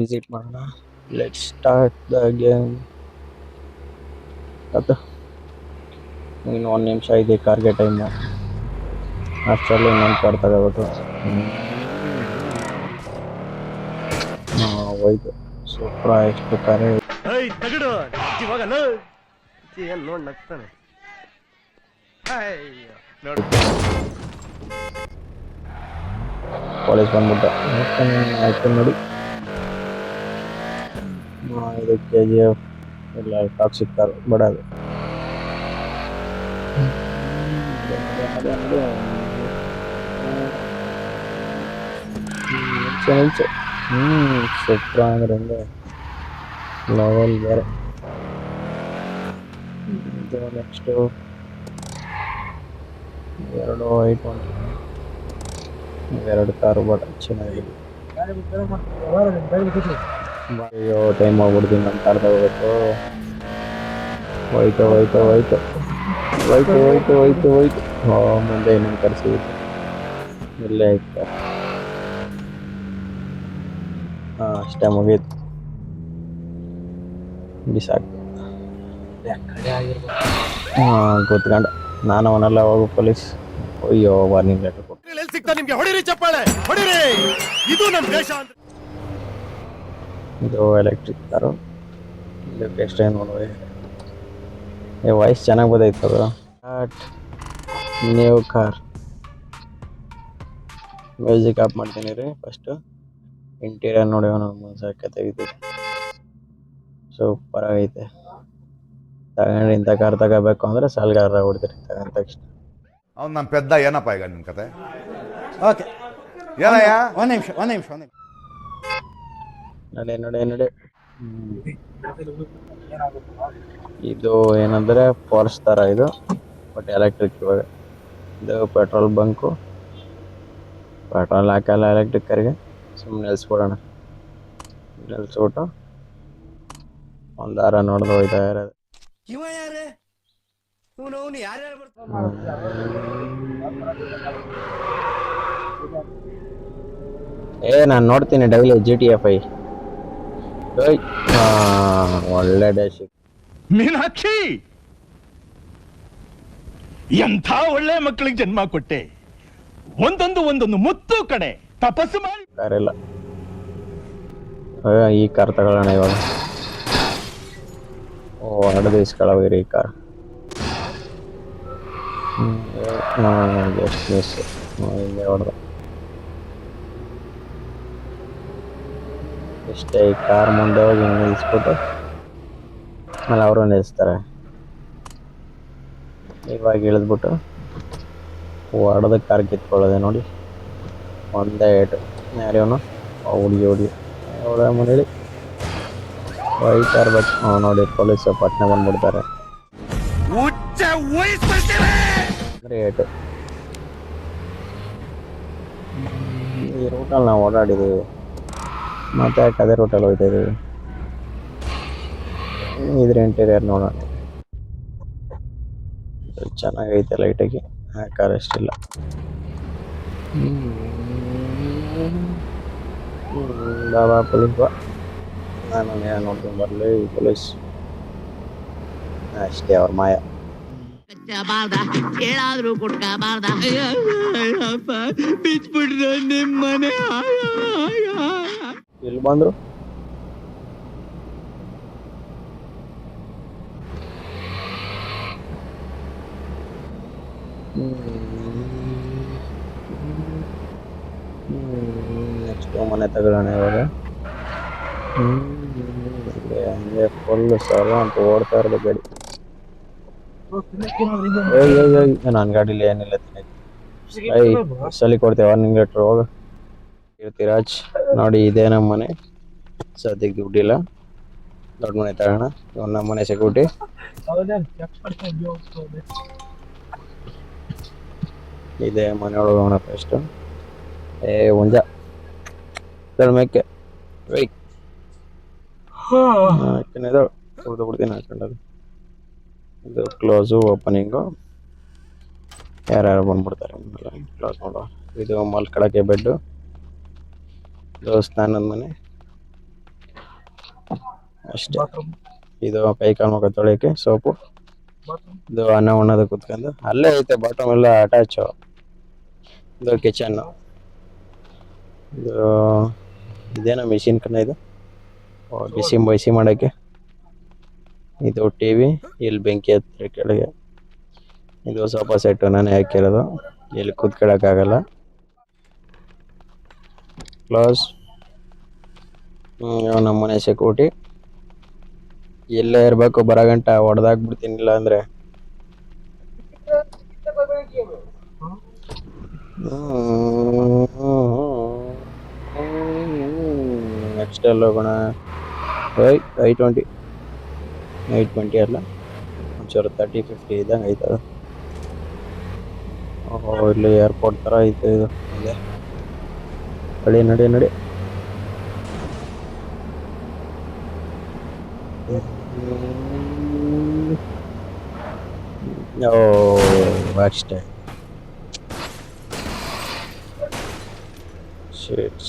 Visit ಮಾಡೋಣ. Let's start the game. ಅದು ಇನ್ನು 1 ನಿಮಿಷ ಇದೆ ಕಾರ್ಗೆ ಟೈಮು. ಅಷ್ಟರಲ್ಲಿ ಇನ್ನೊಂದು ಕಾರ್ ತಗೋಬೇಕು. ಹೋಯ್ತು. ಸೂಪರ್. ಎಷ್ಟು ಕಾರೇ ನೋಡ್ ನಗ್ತಾನೆ. ಪೊಲೀಸ್ ಬಂದ್ಬಿಟ್ಟ. ಆಯ್ತು ನೋಡಿ. ಇದು KGF ಇಲ್ಲ ಟಾಕ್ಸಿಕ್ ಕಾರ್ ಬಡದು. ಸೂಪರ್ ಅಂದ್ರೆ ಲೆವೆಲ್ ಬೇರೆ. ನೆಕ್ಸ್ಟು 2 ವೈಟ್ ಉಂಟು, 2 ಕಾರು ಬಟ್ ಚೆನ್ನಾಗಿದೆ. ಅಯ್ಯೋ ಟೈಮ್ ಆಗ್ಬಿಡ್ತೀನಿ. ನಮ್ಮ ಕಾರ್ ತಗೋಬೇಕು. ಹೋಯ್ತು ಹೋಯ್ತು ಹೋಯ್ತು ಹೋಯ್ತು ಹೋಯ್ತು ಹೋಯ್ತು ಹೋಯ್ತು. ಮುಂದೆ ಇನ್ನೊಂದು ಕಾರ್ ಸಿಗುತ್ತೆ. ಇಲ್ಲೇ ಆಯ್ತು. ಅಷ್ಟೇ ಮುಗೀತು. ಬಿಸಾಕು. ಕೂತ್ಕೊಂಡು ನಾನು ಅವನೆಲ್ಲ ಹೋಗು ಪೊಲೀಸ್. ಅಯ್ಯೋ ವಾರ್ನಿಂಗ್ ಲೆಟರ್ ಕೊಟ್ಟು. ಇದು ಎಲೆಕ್ಟ್ರಿಕ್ ಕಾರು. ಇದಕ್ಕೆ ಎಕ್ಸ್ಟ್ರಾ ನೋಡಿ. ವಾಯ್ಸ್ ಚೆನ್ನಾಗಿ ಬದೈತದ. New car. ಮ್ಯೂಸಿಕ್ ಆಫ್ ಮಾಡ್ತೀನಿ ರೀ ಫಸ್ಟು. ಇಂಟೀರಿಯರ್ ನೋಡಿ ಅವನು ಸಾಕೆ ತೆಗಿತೀವಿ. ಸೂಪರ್ ಆಗೈತೆ. ತಗೊಂಡು ಇಂಥ ಕಾರ್ ತಗೋಬೇಕು ಅಂದರೆ ಸಾಲ್ಗಾರ ಹೊಡ್ತೀರಿ ತಗೊಂಡ ತಕ್ಷಣ. ಅವ್ನು ನಮ್ಮ ಪೆದ್ದ. ಏನಪ್ಪ ಈಗ ನಿಮ್ಮ ಕತೆ? ಓಕೆ ಏನಯ್ಯ? ಒಂದು ನಿಮಿಷ ನಡೆ ನಡೆ ನಡೆ. ಇದು ಏನಂದರೆ ಫೋರ್ಸ್ ಥರ ಇದು, ಬಟ್ ಎಲೆಕ್ಟ್ರಿಕ್. ಇವಾಗ ಇದು ಪೆಟ್ರೋಲ್ ಬಂಕು. ಪೆಟ್ರೋಲ್ ಹಾಕಲ್ಲ ಎಲೆಕ್ಟ್ರಿಕ್ ಕಾರಿಗೆ. ಸುಮ್ಮನೆ ನಿಲ್ಸ್ಬಿಡೋಣ. ನಿಲ್ಸ್ಬಿಟ್ಟು ಒಂದು ವಾರ ನೋಡಿದ್ರೆ ಹೋಯ್ತಾ ಇರೋದು. ನಾನು ನೋಡ್ತೀನಿ ಡೈಲಿ GTA 5. ಒಳ್ಳೆ ಡ್ಯಾಶ್. ಮೀನಾಕ್ಷಿ, ಎಂಥ ಒಳ್ಳೆ ಮಕ್ಕಳಿಗೆ ಜನ್ಮ ಕೊಟ್ಟೆ. ಒಂದೊಂದು ಮುತ್ತು ಕಡೆ ತಪಸ್ಸು ಮಾಡಿ. ಕಾರಿಲ್ಲ. ಈ ಕಾರ್ ತಗೊಳ್ಳೋಣ ಇವಾಗ. ಹೊಡೆದು ಇಸ್ಕೊಳ್ಳೋಗಿರಿ ಈ ಕಾರ್. Just miss. ಹಿಂಗೆ ಹೊಡೆದ. ಇಷ್ಟೇ. ಈ ಕಾರ್ ಮುಂದೆ ಹೋಗಿ ಹಿಂಗೆ ನಿಲ್ಲಿಸ್ಬಿಟ್ಟು ಆಮೇಲೆ ಅವರು ನಿಲ್ಲಿಸ್ತಾರೆ. ಇವಾಗ ಇಳಿದ್ಬಿಟ್ಟು ಹೊಡೆದ ಕಾರ್ ಕಿತ್ಕೊಳ್ಳೋದೆ ನೋಡಿ. ಒಂದೇ ಏಟು. ಯಾರ್ಯವನು ಹುಡುಗಿ ಅವಳ ಮನೇಲಿ ಹೋಯ್ತಾ ಇರ್ಬೇಕು. ನೋಡಿ ಪೊಲೀಸು ಪಟ್ನೆ ಬಂದ್ಬಿಡ್ತಾರೆ. ಏಟು. ಈ ರೂಟಲ್ಲಿ ನಾವು ಓಡಾಡಿದ್ದೀವಿ, ಮತ್ತೆ ಯಾಕೆ ಅದೇ ರೂಟಲ್ಲಿ ಹೋಗ್ತಾ ಇದ್ದೀವಿ. ಇದ್ರ ಇಂಟೀರಿಯರ್ ನೋಡೋಣ. ಚೆನ್ನಾಗೈತೆ ಲೈಟಾಗಿ. ಕಾರ್ ಅಷ್ಟಿಲ್ಲ. ಬಾಬಾ ಪೊಲೀಸ್ ಬಾ. ನಾನು ನೋಡ್ಕೊಂಡು ಬರಲಿ ಈ ಪೊಲೀಸ್. ಅಷ್ಟೇ ಅವ್ರ ಮಾಯ. ಹೇಳಾದ್ರೂ ಕೊಟ್ಕಬಾರ್ದ. ಬಿಚ್ಬಿಟ್ರೆ ನಿಮ್ಮನೆ. ಇಲ್ಲಿ ಬಂದ್ರು. ನೆಕ್ಸ್ಟ್ ಮನೆ ತಗೊಳ್ಳೋಣ ಇವಾಗ. ಹಂಗೆ ಫುಲ್ ಸಲ ಅಂತ ಓಡ್ತಾ ಇರೋದು ಗಾಡಿ. ನನ್ನ ಗಾಡೀಲಿ ಏನಿಲ್ಲ. ಸಲಿ ಕೊಡ್ತೇವೆ ವಾರ್ನಿಂಗ್ ಲೆಟ್ರ್. ಹೋಗ ಕೀರ್ತಿರಾಜ್. ನೋಡಿ ಇದೇ ನಮ್ಮ ಮನೆ. ಸದ್ಯಕ್ಕೆ ದುಡ್ಡಿಲ್ಲ. ದೊಡ್ಡ ಮನೆ ತಗೋಣ. ನಮ್ಮ ಮನೆ ಸೆಕ್ಯೂರಿಟಿ. ಇದೇ ಮನೆ ಒಳಗೆ ಹೋಗೋಣ ಫಸ್ಟು. ಹುಂಜ ಮೇಕೆ ಕುಡ್ದು ಬಿಡ್ತೀನಿ ಹಾಕೊಂಡದು. ಇದು ಕ್ಲೋಸು ಓಪನಿಂಗು. ಯಾರ್ಯಾರು ಬಂದ್ಬಿಡ್ತಾರೆ ಕ್ಲೋಸ್ ಮಾಡುವ. ಇದು ಮಲ್ಕೊಳಕ್ಕೆ ಬೆಡ್ಡು. ಇದು ಸ್ನಾನದ ಮನೆ. ಅಷ್ಟೇ. ಇದು ಕೈ ಕಾಲು ಮುಖ ತೊಳೆಯೋಕ್ಕೆ ಸೋಪು. ಇದು ಅನ್ನ ಉಣ್ಣೋದು ಕುತ್ಕೊಂಡು ಅಲ್ಲೇ ಐತೆ, ಬಾಟಮ್ ಎಲ್ಲ ಅಟ್ಯಾಚು. ಇದು ಕಿಚನ್ನು. ಇದು ಇದೇನೋ ಮಿಷಿನ್ ಕಣ ಇದು, ಬಿಸಿ ಮಾಡೋಕ್ಕೆ. ಇದು ಟಿ ವಿ, ಇಲ್ಲಿ ಬೆಂಕಿ ಹತ್ತಿರ ಕೆಳಗೆ. ಇದು ಸೋಫಾ ಸೆಟ್ಟು ನಾನೇ ಹಾಕಿರೋದು, ಇಲ್ಲಿ ಕೂತ್ಕೊಳ್ಳೋಕ್ಕಾಗಲ್ಲ. ಕ್ಲೋಸ್. ನಮ್ಮನೆ ಸೆಕ್ಯೂರಿಟಿ ಎಲ್ಲೇ ಇರಬೇಕು, ಬರೋ ಗಂಟ ಹೊಡೆದಾಕ್ಬಿಡ್ತೀನಿಲ್ಲ ಅಂದರೆ. ನೆಕ್ಸ್ಟ್ ಎಲ್ಲಿ ಹೋಗೋಣ? I20 ಅಲ್ಲ, ಒಂಚೂರು 30-50 ಇದ್ದಂಗೆ ಐತದ. ಓಹೋ, ಇಲ್ಲಿ ಏರ್ಪೋರ್ಟ್ ಥರ ಐತೆ ಇದು. ಅದೇ ನಡಿ. ಅಷ್ಟೇ. ಶೀಟ್.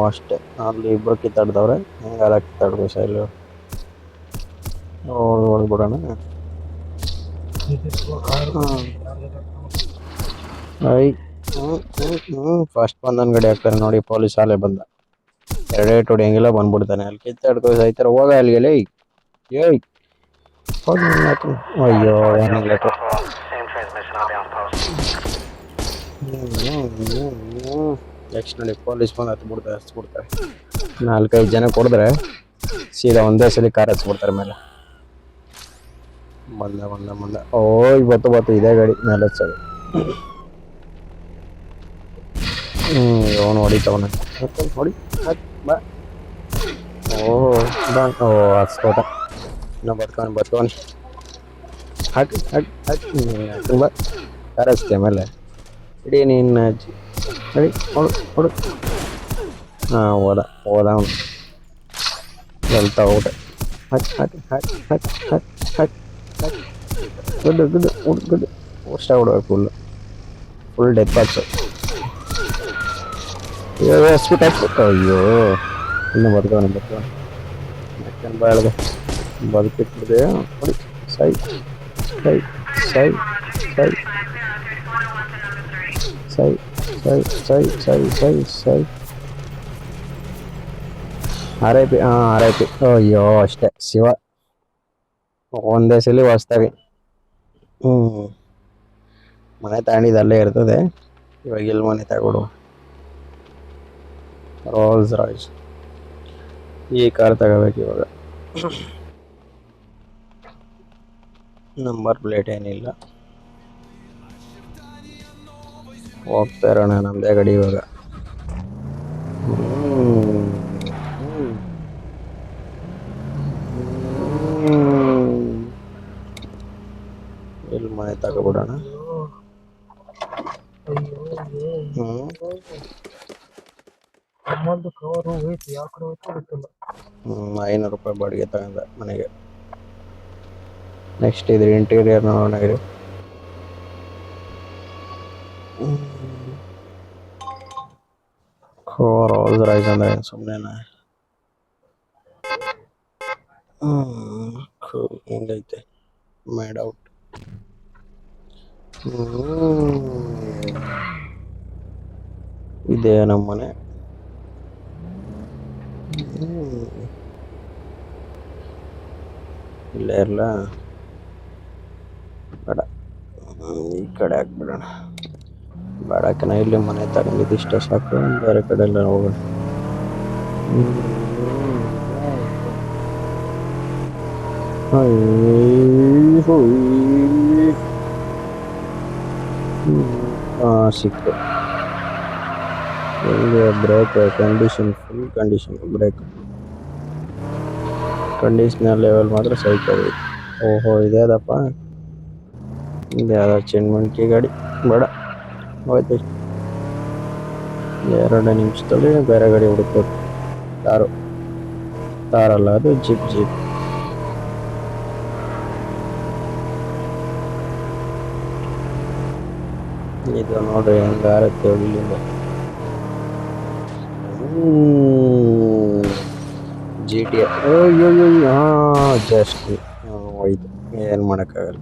ಅಷ್ಟೇ. ಅಲ್ಲಿ ಇಬ್ಬರು ಕಿತ್ತಾಡ್ದವ್ರೆ, ಹೆಂಗಾರ ಕಿತ್ತಾಡ್ಬೇಕು ಸೈಲು. ಹೊಡ್ಬಿಡೋಣ. ಫಸ್ಟ್ ಬಂದನ್ ಗಡಿ ಹಾಕ್ತಾರೆ ನೋಡಿ, ಪೊಲೀಸ್ ಆಲೆ ಬಂದ. 2 ಏಟು ಹೊಡಿಯಂಗಿಲ್ಲ, ಬಂದ್ಬಿಡ್ತಾನೆ. ಅಲ್ಲಿ ಕಿತ್ತಾಡ್ಕೋ ಸಾಯ್ತಾರೆ. ಹೋಗ ಅಲ್ಲಿಗೆ ಲೈ. ಅಯ್ಯೋ, ವಾರ್ನಿಂಗ್ ಲೆಟ್ರು. ನೆಕ್ಸ್ಟ್ ನೋಡಿ, ಪೊಲೀಸ್ ಬಂದು ಹಚ್ಬಿಡ್ತಾರೆ. 4-5 ಜನ ಕೊಡಿದ್ರೆ ಸೀದಾ ಒಂದೇ ಸಲ ಕಾರ್ ಹಚ್ಬಿಡ್ತಾರೆ ಮೇಲೆ. ಬಂದ. ಇವತ್ತು ಇದೇ ಗಾಡಿ ಮೇಲೆ ಹಚ್ಚೋದು. ಅವನು ಹೊಡಿತವನ ಹೊಡಿ ಬಾ. ಹಚ್ಕೋಟ. ಇನ್ನೂ ಬತ್ಕೋನಿ. ಹಾಕಿ ತುಂಬ ಕಾರ್ ಹಚ್ತೆ ಮೇಲೆ. ಇಡೀ ನೀನು ಹಚ್ಚಿ ನಡಿ, ಹೊಡು. ಹೋದ ಅವನು ಹೇಳ್ತಾ ಊಟ. ಹಾಕಿ ಗುಡ್. ಅಷ್ಟ ಹೊಡ್ಬೇಕು. ಫುಲ್ ಡೆತ್ ಹಾಕ್ಸು. ಅಯ್ಯೋ, ಇನ್ನು ಬದುಕವನು ಯಾಕಂದ್ರೆ ಬಾಳ್ಗೆ ಬದುಕಿಟ್ಬಿಡ್ದೆ. ನೋಡಿ, ಸೈ. RIP. ಅಯ್ಯೋ, ಅಷ್ಟೇ ಶಿವ. ಒಂದೇ ಸಲ ಹೊಸ್ದಾಗಿ ಮನೆ ತಗೊಂಡಿದ್ದು ಅಲ್ಲೇ ಇರ್ತದೆ. ಇವಾಗ ಇಲ್ಲಿ ಮನೆ ತಗೊಡು. ರೋಲ್ಸ್ ರಾಯ್ಸ್ ಈ ಕಾರ್ ತಗೋಬೇಕು ಇವಾಗ. ನಂಬರ್ ಪ್ಲೇಟ್ ಏನಿಲ್ಲ. ಹೋಗ್ತಾ ಇರೋಣ ನಮ್ದೇ ಗಾಡಿ ಇವಾಗ. ಇಲ್ಲಿ ಮನೆ ತಗೋಬಿಡೋಣ. 500 ರೂಪಾಯಿ ಬಾಡಿಗೆ ತಗೊಂಡ ಮನೆಗೆ. ನೆಕ್ಸ್ಟ್ ಇದ್ರ ಇಂಟೀರಿಯರ್ ನೋಡೋಣ. ರೋಲ್ಸ್ ರಾಯ್ಸ್ ಅಂದ್ರೆ ಸುಮ್ಮನೆ ಹೆಂಗೈತೆ ಮೇಡ್ ಔಟ್. ಇದೇ ನಮ್ಮ ಮನೆ. ಇಲ್ಲೇ ಇರಲ್ಲ, ಬೇಡ ಈ ಕಡೆ ಹಾಕ್ಬಿಡೋಣ. ಬೇಡಕ್ಕನ ಇಲ್ಲಿ ಮನೆ ತಗೊಂಡಿದ್ದು ಇಷ್ಟ ಸಾಕು, ಬೇರೆ ಕಡೆ ಎಲ್ಲ ಹೋಗೋಣ. ಸಿಕ್ತು. Brake condition, full condition brake. Conditioner level ಮಾತ್ರ ಸೈಕಲ್. ಓಹೋ, ಇದೇದಪ್ಪ, ಇದು ಯಾವ್ದು ಚೆನ್ಮಂಕಿ ಗಾಡಿ. ಬೇಡ, ಹೋಯ್ತು. 2 ನಿಮಿಷದಲ್ಲಿ ಬೇರೆ ಗಾಡಿ ಹುಡುಕ್ಬೇಕು. ತಾರಲ್ಲ, ಅದು ಜೀಪ್. ಇದು ನೋಡ್ರಿ ಹೆಂಗಾರತ್ತೆ ಇಲ್ಲಿಂದ. ಜಿ ಟಿ ಅಯ್ಯೋ ಹಾಂ ಜಸ್ಟ್ ಹೋಯ್ತು, ಏನು ಮಾಡೋಕ್ಕಾಗಲ್ಲ.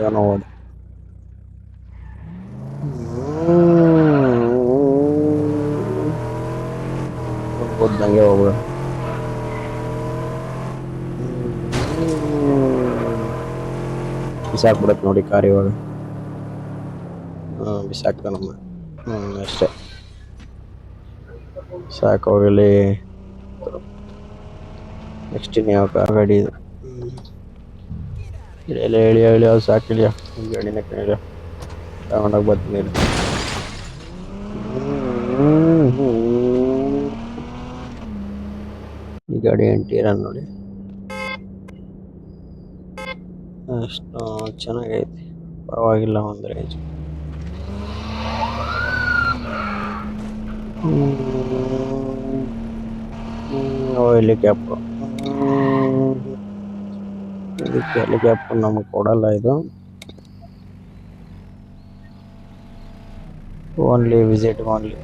ಏನೋ ಹೋದ. ಓದ್ದಂಗೆ ಹೋಗ್ಬಿಡ. ಬಿಸಾಕ್ಬಿಡತ್ತೆ ನೋಡಿ ಕಾರ್ ಇವಾಗ. ಬಿಸಾಕ್ತಾನಮ್ಮ. ಅಷ್ಟೇ ಸಾಕು ಹೋಗಲಿ. ನೆಕ್ಸ್ಟ್ ಯಾವ ಕಾರ್ ಗಾಡಿ ಇದು? ಇಳಿಯಲ್ಲ ಹೇಳಿ ಅದು ಸಾಕು ಇಳಿಯ. ಈ ಗಾಡಿನ ಕೇಳಿಯ ತಗೊಂಡೋಗಿ ಬರ್ತೀನಿ. ಈ ಗಾಡಿ ಇಂಟೀರಿಯರ್ ನೋಡಿ ಅಷ್ಟು ಚೆನ್ನಾಗೈತಿ, ಪರವಾಗಿಲ್ಲ ಒಂದು ರೇಂಜ್. ಹೆಲಿಕ್ಯಾಪ್ಟರ್, ಇದಕ್ಕೆ ಹೆಲಿಕ್ಯಾಪ್ಟರ್ ನಮಗೆ ಕೊಡಲ್ಲ ಇದು. Only visit only.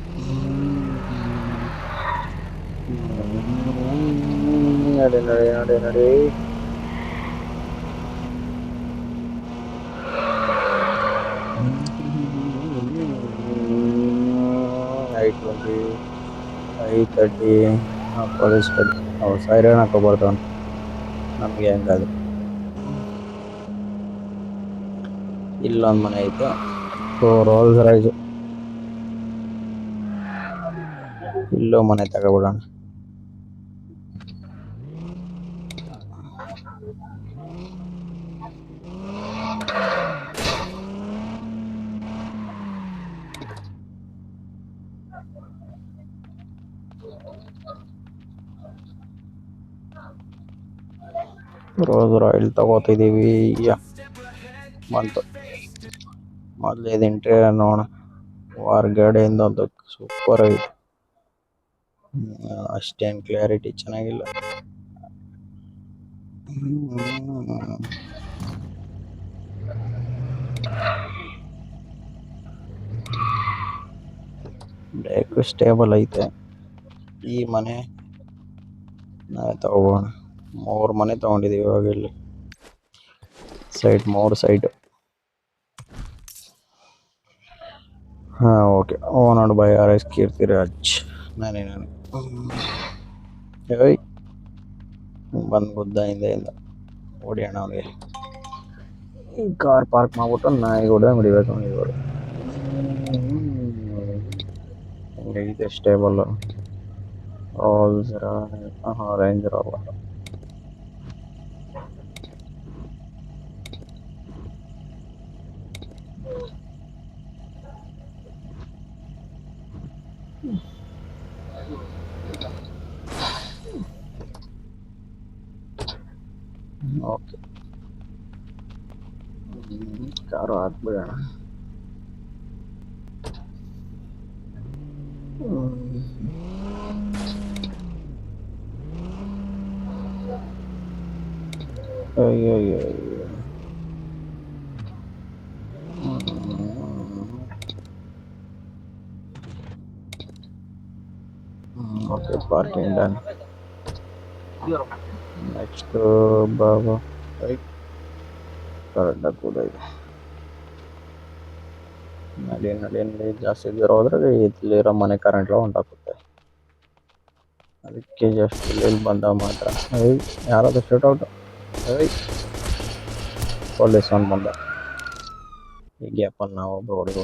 ನಡಿ I20 I30 ಪೊಲೀಸ್ ಗಾಡಿ. ಸೈರನ್ ಹಾಕೋಬಾರ್ದು ನಮಗೆ ಹೆಂಗಾದ್ರು. ಇಲ್ಲೊಂದು ಮನೆ ಐತೆ, ರೋಲ್ಸ್ ರಾಯ್ಸು. ಇಲ್ಲೋ ಮನೆ ತಗೋಬಿಡೋಣ. Rose royal ತಗೋತಿದ್ದೀವಿ. ಬಂತು ಮೊದಲು ಇದು ಇಂಟೀರಿಯರ್ ನೋಡೋಣ. ಹೊರಗಡೆಯಿಂದ ಒಂದು ಸೂಪರ್ ಐತೆ, ಅಷ್ಟೇನು ಕ್ಲಾರಿಟಿ ಚೆನ್ನಾಗಿಲ್ಲ. ಬ್ರೇಕ್ ಸ್ಟೇಬಲ್ ಐತೆ. ಈ ಮನೆ ನಾವೇ ತಗೋಬೋಣ. 3 ಮನೆ ತಗೊಂಡಿದ್ದೀವಿ ಇವಾಗ. ಇಲ್ಲಿ ಸೈಡ್ 3 ಸೈಡ್. ಹಾಂ okay. Owned by RS Keerthiraj. ನಾನೇ ಏಯ್ ಬಂದು ಗುದ್ದ ಹಿಂದೆಯಿಂದ ಹೊಡಿಯೋಣ ಅವನಿಗೆ. ಈ ಕಾರ್ ಪಾರ್ಕ್ ಮಾಡ್ಬಿಟ್ಟು ನಾಯಿಗೆ ಹೊಡಿಬೇಕು ಅವನಿಗೆ. ಹಿಂಗೈತೆ stable. Range rover. Okay, car ಹಾಕ್ಬಿಡೋಣ. ಅಯ್ಯೋ ಓಕೆ, ಪಾರ್ಕಿಂಗ್ ಡನ್. ನೆಕ್ಸ್ಟ್ ಬಾಬಾ ಕರೆಕ್ಟಾಗಿ ಕೂಡ ಇದೆ. ನಡಿ ಜಾಸ್ತಿ ದೂರ ಹೋದ್ರೆ ಇಲ್ಲಿರೋ ಮನೆ ಕರೆಂಟ್ ಹೊಂಟಾಕುತ್ತೆ. ಅದಕ್ಕೆ ಜಸ್ಟ್ ಇಲ್ಲಿ ಬಂದ ಮಾತ್ರ. ಯಾರಾದ್ರೂ ಶೂಟ್ ಔಟ್. ಪೊಲೀಸ್ ಒಂದು ಬಂದ. ಈ ಗ್ಯಾಪಲ್ಲಿ ನಾವೊಬ್ಬರು ಹೊಡೆದು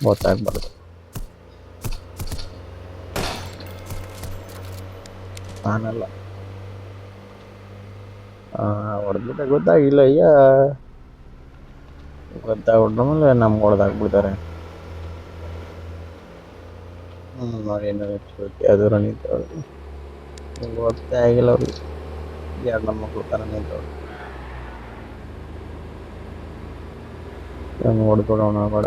ಗೊತ್ತಾಗ್ಬಾರ್ದು. ನಾನಲ್ಲ ಹೊಡೆದ್ಬಿಟ್ಟೆ, ಗೊತ್ತಾಗಿಲ್ಲ. ಗೊತ್ತಾಗ್ಬಿಟ್ಮೇಲೆ ನಮ್ಗೆ ಹೊಡೆದಾಕ್ಬಿಡ್ತಾರೆ. ನೋಡಿ ಯಾವ್ದಾರು ನಿಂತವ್ರು, ಗೊತ್ತೇ ಆಗಿಲ್ಲ ಅವ್ರಿಗೆ. ಎರಡು ನಮ್ಮ ಮಕ್ಕಳು ಥರ ನಿಂತವ್ರು. ಹೆಂಗೆ ಹೊಡೆದ್ಬಿಡೋಣ ಬೇಡ.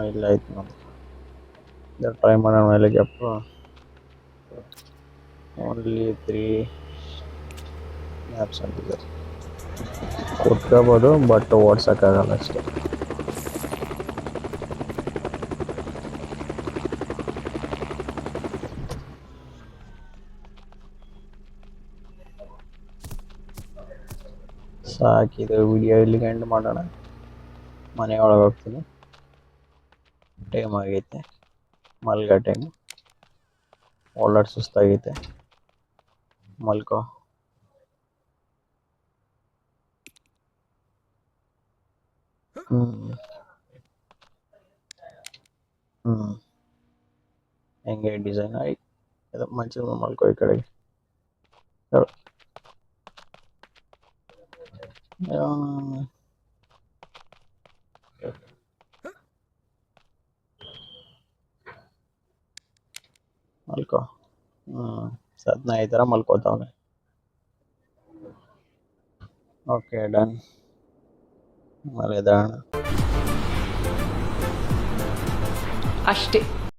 ಇಲ್ಲ ಆಯ್ತು. ನಾವು ಟ್ರೈ ಮಾಡೋಣ. ಎಲ್ಲಿಗೆಪ್ಪ ಓನ್ಲಿ 3 ಮ್ಯಾಪ್ಸ್ ಅಂತಿದೆ. ಕೂತ್ಕೋಬೋದು ಬಟ್ ಓಡ್ಸೋಕ್ಕಾಗಲ್ಲ ಅಷ್ಟೇ. ಸಾಕಿದು ವಿಡಿಯೋ ಇಲ್ಲಿಗೆ ಎಂಡ್ ಮಾಡೋಣ. ಮನೆ ಒಳಗೆ ಹೋಗ್ತೀನಿ, ಟೈಮ್ ಆಗೈತೆ, ಮಲ್ಗೋ ಟೈಮು. ಓಡಾಡ್ ಸುಸ್ತಾಗೈತೆ, ಮಲ್ಕೋ. ಹೆಂಗೆ ಡಿಸೈನ್ ಆಯ್ತು ಅದು ಮಂಚದ ಮಲ್ಕೋ ಈ ಕಡೆಗೆ. ಮಲ್ಕೋ. ಸದ್ನ ಈ ಥರ ಮಲ್ಕೋತಾವನೆ. Okay done. ಮಲೆದಾಣ ಅಷ್ಟೇ.